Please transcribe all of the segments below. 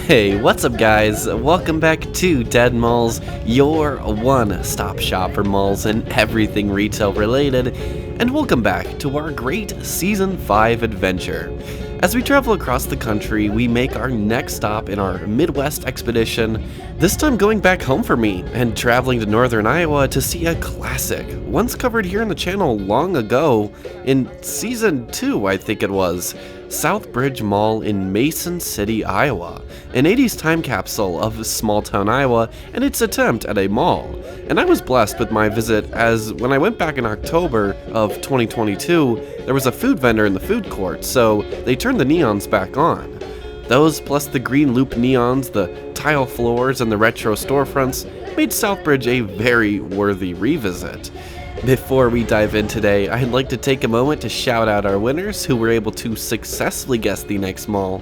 Hey, what's up guys? Welcome back to Dead Malls, your one-stop shop for malls and everything retail related, and welcome back to our great Season 5 adventure. As we travel across the country, we make our next stop in our Midwest expedition, this time going back home for me and traveling to northern Iowa to see a classic, once covered here on the channel long ago, in Season 2 I think it was, Southbridge Mall in Mason City, Iowa, an 80s time capsule of small-town Iowa and its attempt at a mall. And I was blessed with my visit, as when I went back in October of 2022, there was a food vendor in the food court, so they turned the neons back on. Those, plus the green loop neons, the tile floors, and the retro storefronts, made Southbridge a very worthy revisit. Before we dive in today, I'd like to take a moment to shout out our winners who were able to successfully guess the next mall.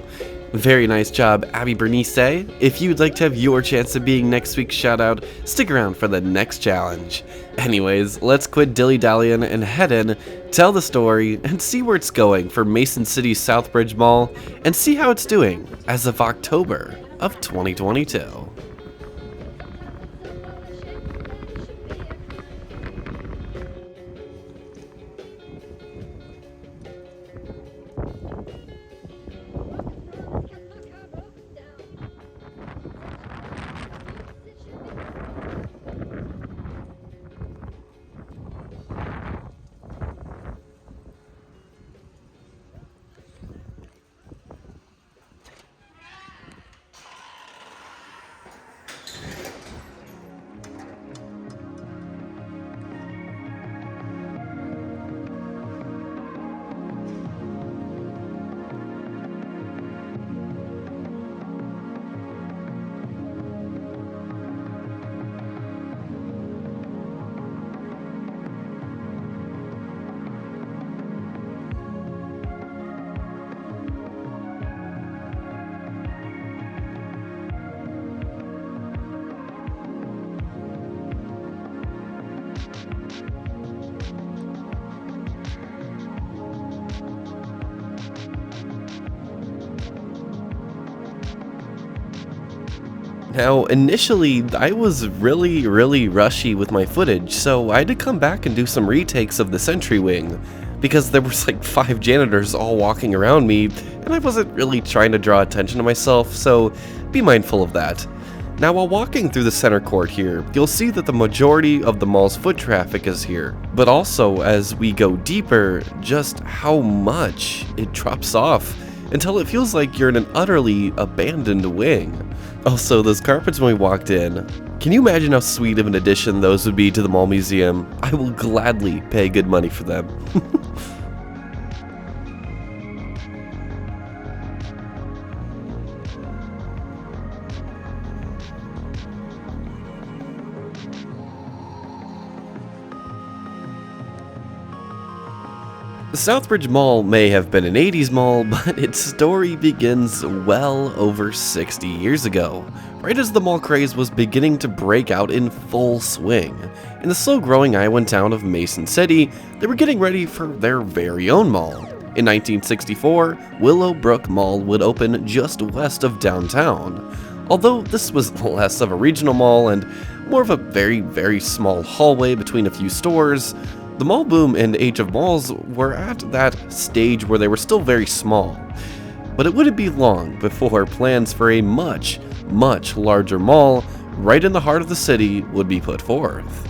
Very nice job, Abby Bernice. If you'd like to have your chance of being next week's shout out, stick around for the next challenge. Anyways, let's quit dilly-dallying and head in, tell the story, and see where it's going for Mason City's Southbridge Mall, and see how it's doing as of October of 2022. Now, initially, I was really rushy with my footage, so I had to come back and do some retakes of the Sentry Wing, because there was like 5 janitors all walking around me, and I wasn't really trying to draw attention to myself, so be mindful of that. Now, while walking through the center court here, you'll see that the majority of the mall's foot traffic is here, but also, as we go deeper, just how much it drops off, until it feels like you're in an utterly abandoned wing. Also, those carpets when we walked in, can you imagine how sweet of an addition those would be to the mall museum? I will gladly pay good money for them. Southbridge Mall may have been an 80s mall, but its story begins well over 60 years ago, right as the mall craze was beginning to break out in full swing. In the slow-growing Iowa town of Mason City, they were getting ready for their very own mall. In 1964, Willowbrook Mall would open just west of downtown. Although this was less of a regional mall and more of a very small hallway between a few stores, the mall boom and age of malls were at that stage where they were still very small. But it wouldn't be long before plans for a much larger mall right in the heart of the city would be put forth.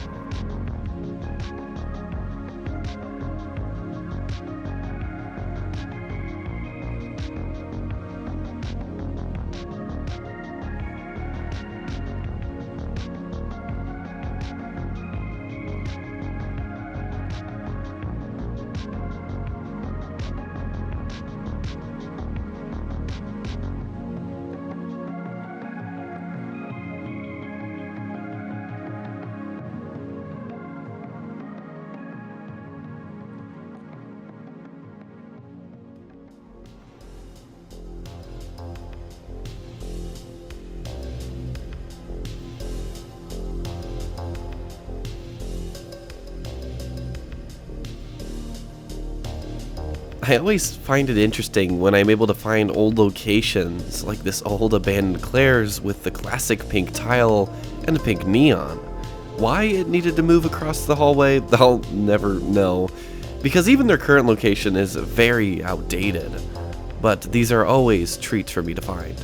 I always find it interesting when I'm able to find old locations like this old abandoned Claire's with the classic pink tile and pink neon. Why it needed to move across the hallway, I'll never know, because even their current location is very outdated, but these are always treats for me to find.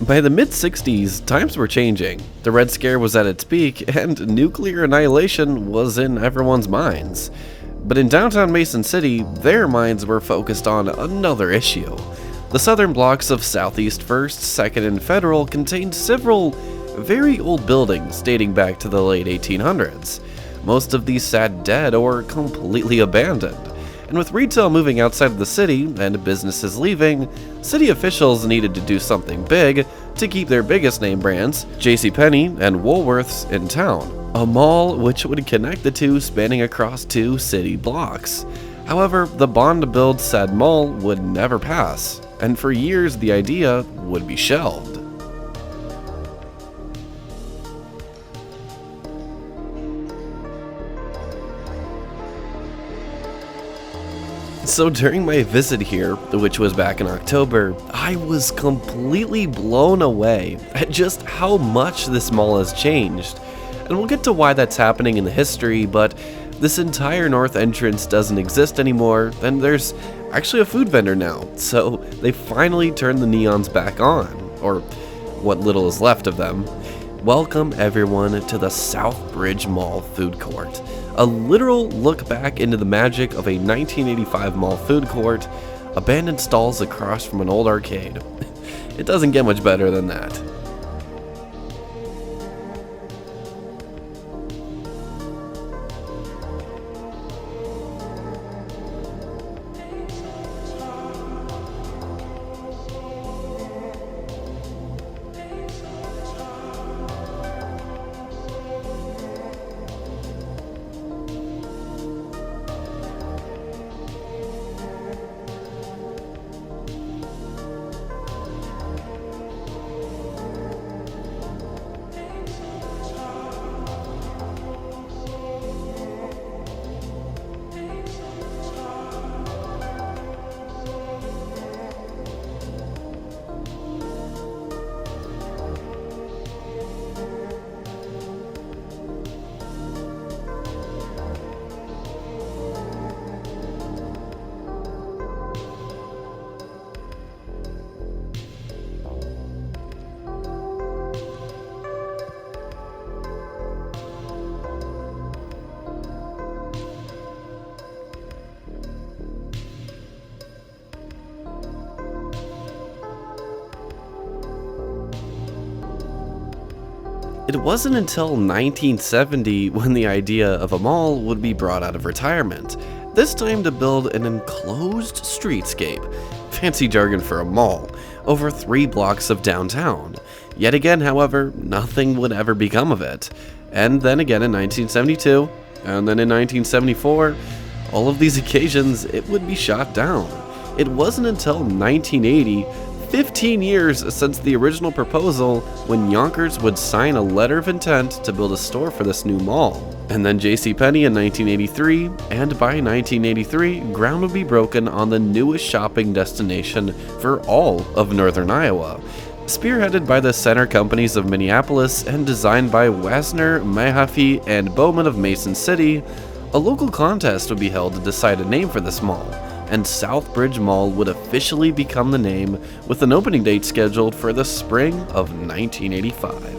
By the mid-60s, times were changing. The Red Scare was at its peak, and nuclear annihilation was in everyone's minds. But in downtown Mason City, their minds were focused on another issue. The southern blocks of Southeast 1st, 2nd, and Federal contained several very old buildings dating back to the late 1800s. Most of these sat dead or completely abandoned. And with retail moving outside of the city and businesses leaving, city officials needed to do something big to keep their biggest name brands, JCPenney and Woolworths, in town. A mall which would connect the two, spanning across 2 city blocks. However, the bond to build said mall would never pass, and for years the idea would be shelved. So during my visit here, which was back in October, I was completely blown away at just how much this mall has changed. And we'll get to why that's happening in the history, but this entire north entrance doesn't exist anymore, and there's actually a food vendor now, so they finally turned the neons back on, or what little is left of them. Welcome everyone to the Southbridge Mall food court, a literal look back into the magic of a 1985 mall food court, abandoned stalls across from an old arcade. It doesn't get much better than that. It wasn't until 1970 when the idea of a mall would be brought out of retirement, this time to build an enclosed streetscape, fancy jargon for a mall, over 3 blocks of downtown. Yet again, however, nothing would ever become of it. And then again in 1972, and then in 1974, all of these occasions, it would be shot down. It wasn't until 1980, 15 years since the original proposal, when Yonkers would sign a letter of intent to build a store for this new mall. And then JCPenney in 1983, and by 1983, ground would be broken on the newest shopping destination for all of northern Iowa. Spearheaded by the Center Companies of Minneapolis and designed by Wasner, Mahaffey, and Bowman of Mason City, a local contest would be held to decide a name for this mall, and Southbridge Mall would officially become the name, with an opening date scheduled for the spring of 1985.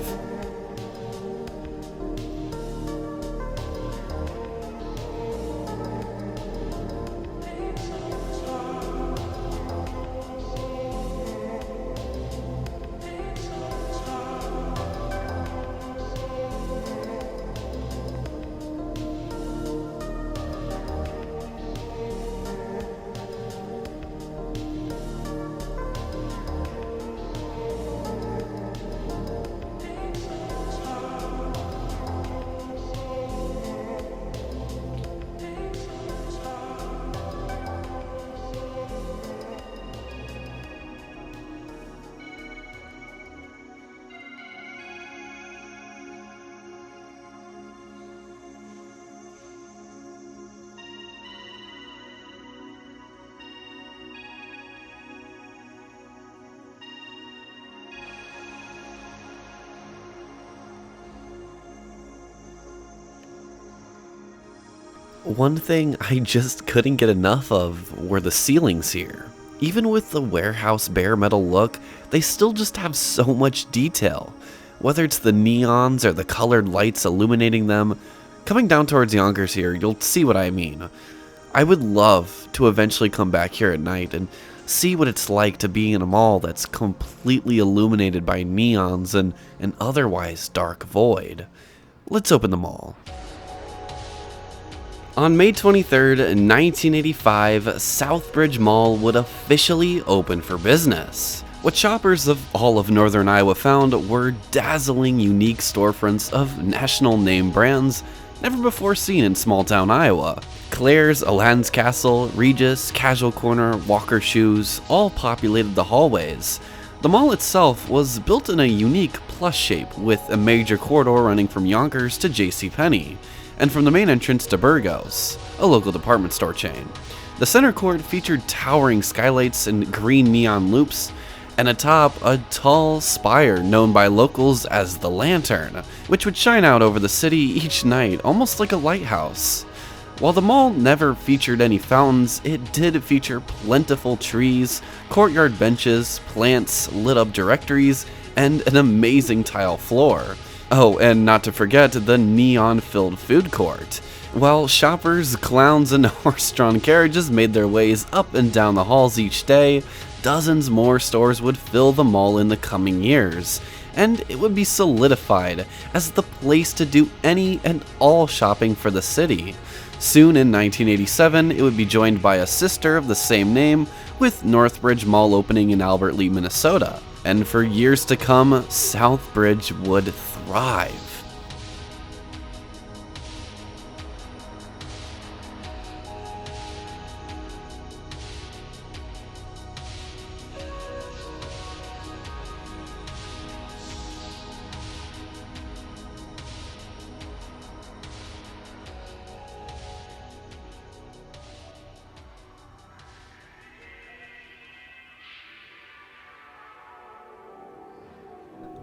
One thing I just couldn't get enough of were the ceilings here. Even with the warehouse bare metal look, they still just have so much detail. Whether it's the neons or the colored lights illuminating them, coming down towards Yonkers here, you'll see what I mean. I would love to eventually come back here at night and see what it's like to be in a mall that's completely illuminated by neons and an otherwise dark void. Let's open the mall. On May 23rd, 1985, Southbridge Mall would officially open for business. What shoppers of all of northern Iowa found were dazzling, unique storefronts of national name brands never before seen in small-town Iowa. Claire's, Aladdin's Castle, Regis, Casual Corner, Walker Shoes all populated the hallways. The mall itself was built in a unique plus shape with a major corridor running from Yonkers to JCPenney, and from the main entrance to Burgos, a local department store chain. The center court featured towering skylights and green neon loops, and atop a tall spire known by locals as the Lantern, which would shine out over the city each night almost like a lighthouse. While the mall never featured any fountains, it did feature plentiful trees, courtyard benches, plants, lit up directories, and an amazing tile floor. Oh, and not to forget the neon-filled food court. While shoppers, clowns, and horse-drawn carriages made their ways up and down the halls each day, dozens more stores would fill the mall in the coming years, and it would be solidified as the place to do any and all shopping for the city. Soon in 1987, it would be joined by a sister of the same name, with Northbridge Mall opening in Albert Lea, Minnesota. And for years to come, Southbridge would thrive.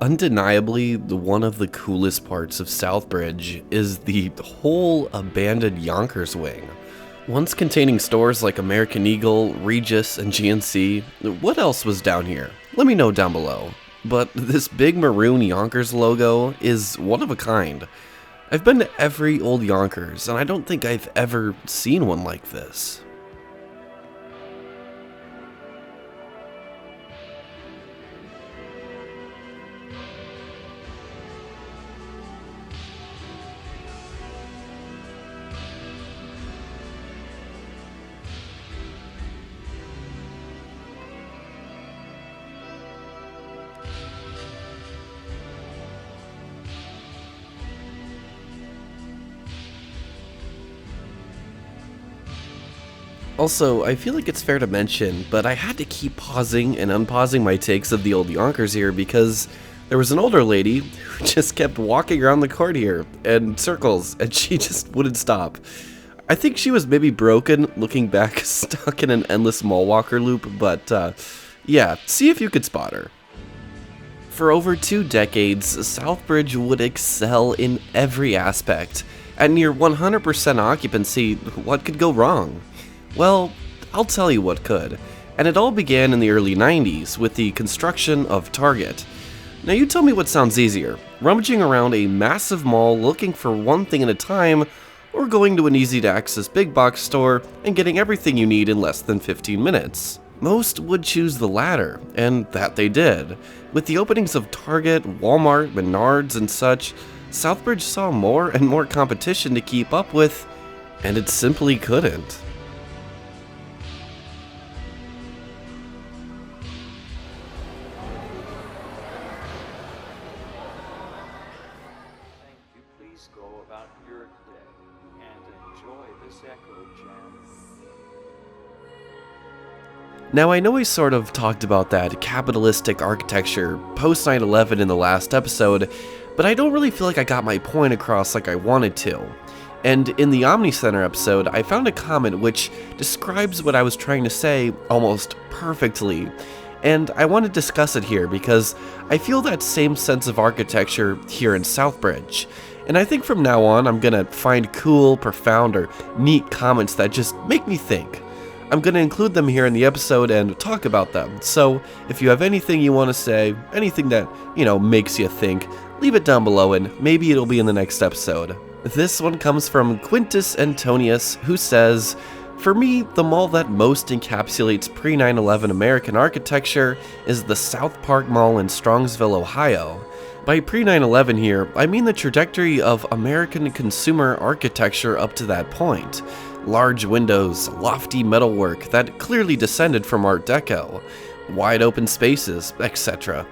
Undeniably, one of the coolest parts of Southbridge is the whole abandoned Yonkers wing. Once containing stores like American Eagle, Regis, and GNC, what else was down here? Let me know down below. But this big maroon Yonkers logo is one of a kind. I've been to every old Yonkers, and I don't think I've ever seen one like this. Also, I feel like it's fair to mention, but I had to keep pausing and unpausing my takes of the old Yonkers here because there was an older lady who just kept walking around the court here in circles and she just wouldn't stop. I think she was maybe broken looking back, stuck in an endless mall walker loop, but yeah, see if you could spot her. For over 2 decades, Southbridge would excel in every aspect. At near 100% occupancy, what could go wrong? Well, I'll tell you what could. And it all began in the early 90s with the construction of Target. Now you tell me what sounds easier, rummaging around a massive mall looking for one thing at a time, or going to an easy-to-access big box store and getting everything you need in less than 15 minutes. Most would choose the latter, and that they did. With the openings of Target, Walmart, Menards, and such, Southbridge saw more and more competition to keep up with, and it simply couldn't. Thank you. Please go about your day and enjoy this echo jam. Now, I know I sort of talked about that capitalistic architecture post 9/11 in the last episode, but I don't really feel like I got my point across like I wanted to. And in the Omni Center episode, I found a comment which describes what I was trying to say almost perfectly. And I want to discuss it here because I feel that same sense of architecture here in Southbridge. And I think from now on, I'm gonna find cool, profound, or neat comments that just make me think. I'm going to include them here in the episode and talk about them, so if you have anything you want to say, anything that, makes you think, leave it down below and maybe it'll be in the next episode. This one comes from Quintus Antonius, who says, "For me, the mall that most encapsulates pre-9/11 American architecture is the South Park Mall in Strongsville, Ohio. By pre-9/11 here, I mean the trajectory of American consumer architecture up to that point. Large windows, lofty metalwork that clearly descended from Art Deco, wide open spaces, etc.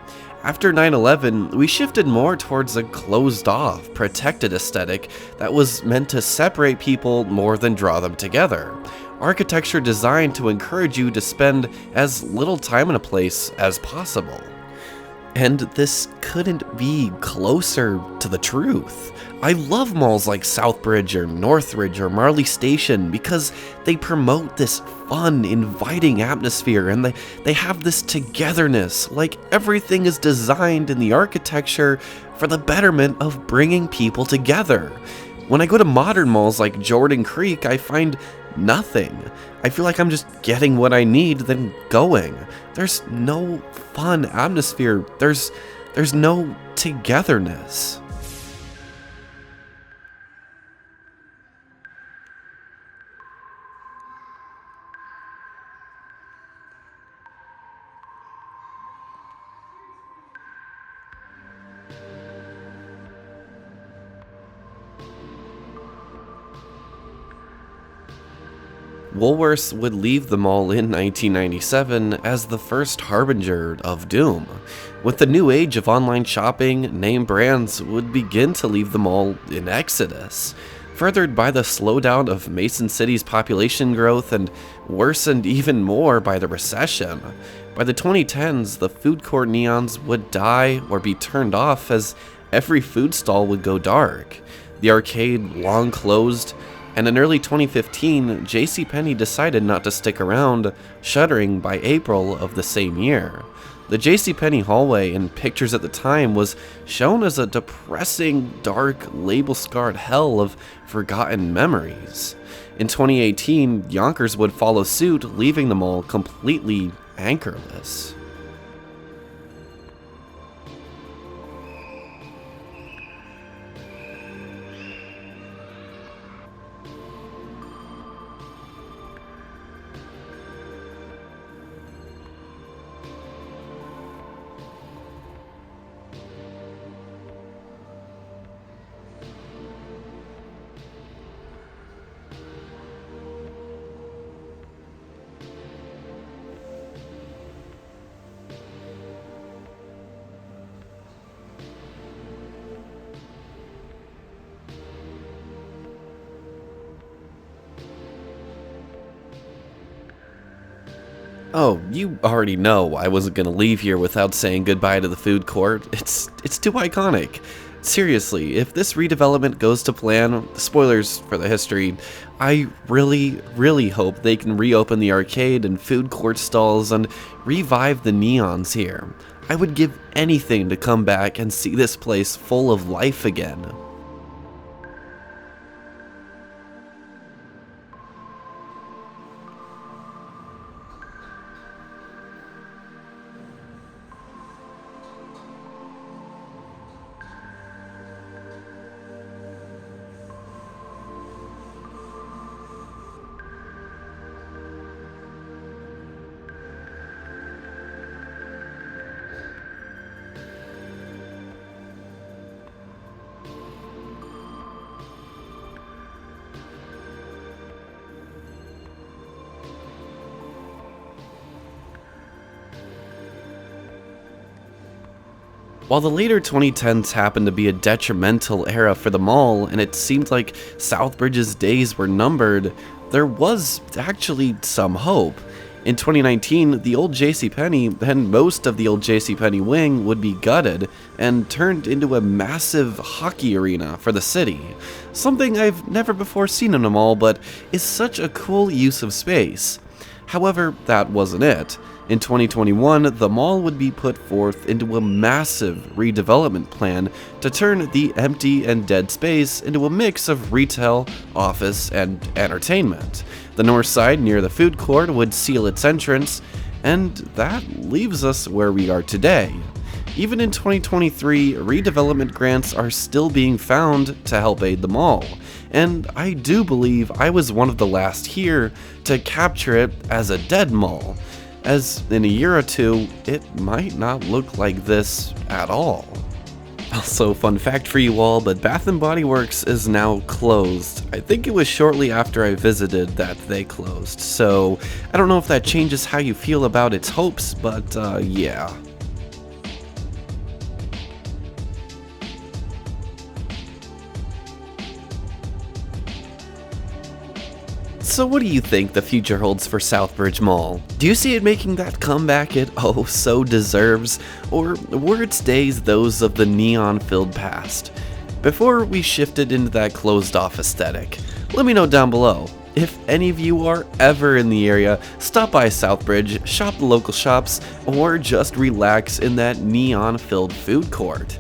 After 9/11, we shifted more towards a closed-off, protected aesthetic that was meant to separate people more than draw them together. Architecture designed to encourage you to spend as little time in a place as possible." And this couldn't be closer to the truth. I love malls like Southbridge or Northridge or Marley Station because they promote this fun, inviting atmosphere and they have this togetherness, like everything is designed in the architecture for the betterment of bringing people together. When I go to modern malls like Jordan Creek, I find nothing. I feel like I'm just getting what I need, then going. There's no fun atmosphere. There's no togetherness. Woolworths would leave the mall in 1997 as the first harbinger of doom. With the new age of online shopping, name brands would begin to leave the mall in exodus, furthered by the slowdown of Mason City's population growth and worsened even more by the recession. By the 2010s, the food court neons would die or be turned off as every food stall would go dark. The arcade long closed, and in early 2015, JCPenney decided not to stick around, shuttering by April of the same year. The JCPenney hallway in pictures at the time was shown as a depressing, dark, label-scarred hell of forgotten memories. In 2018, Yonkers would follow suit, leaving the mall completely anchorless. Oh, you already know I wasn't gonna leave here without saying goodbye to the food court. It's too iconic. Seriously, if this redevelopment goes to plan, spoilers for the history, I really hope they can reopen the arcade and food court stalls and revive the neons here. I would give anything to come back and see this place full of life again. While the later 2010s happened to be a detrimental era for the mall, and it seemed like Southbridge's days were numbered, there was actually some hope. In 2019, the old JCPenney and most of the old JCPenney wing would be gutted and turned into a massive hockey arena for the city. Something I've never before seen in a mall, but is such a cool use of space. However, that wasn't it. In 2021, the mall would be put forth into a massive redevelopment plan to turn the empty and dead space into a mix of retail, office, and entertainment. The north side near the food court would seal its entrance, and that leaves us where we are today. Even in 2023, redevelopment grants are still being found to help aid the mall, and I do believe I was one of the last here to capture it as a dead mall, as in a year or two, it might not look like this at all. Also, fun fact for you all, but Bath & Body Works is now closed. I think it was shortly after I visited that they closed, so I don't know if that changes how you feel about its hopes, but yeah. So what do you think the future holds for Southbridge Mall? Do you see it making that comeback it oh so deserves, or were its days those of the neon-filled past? Before we shifted into that closed-off aesthetic, let me know down below. If any of you are ever in the area, stop by Southbridge, shop the local shops, or just relax in that neon-filled food court.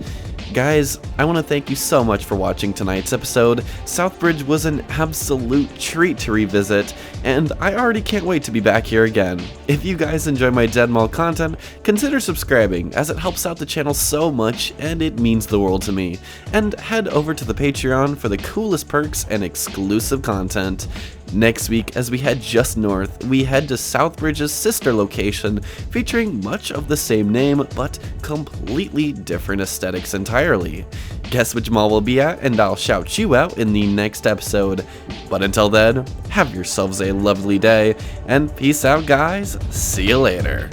Guys, I want to thank you so much for watching tonight's episode. Southbridge was an absolute treat to revisit, and I already can't wait to be back here again. If you guys enjoy my Dead Mall content, consider subscribing, as it helps out the channel so much and it means the world to me. And head over to the Patreon for the coolest perks and exclusive content. Next week, as we head just north, we head to Southbridge's sister location, featuring much of the same name, but completely different aesthetics entirely. Guess which mall we'll be at, and I'll shout you out in the next episode. But until then, have yourselves a lovely day, and peace out guys, see you later.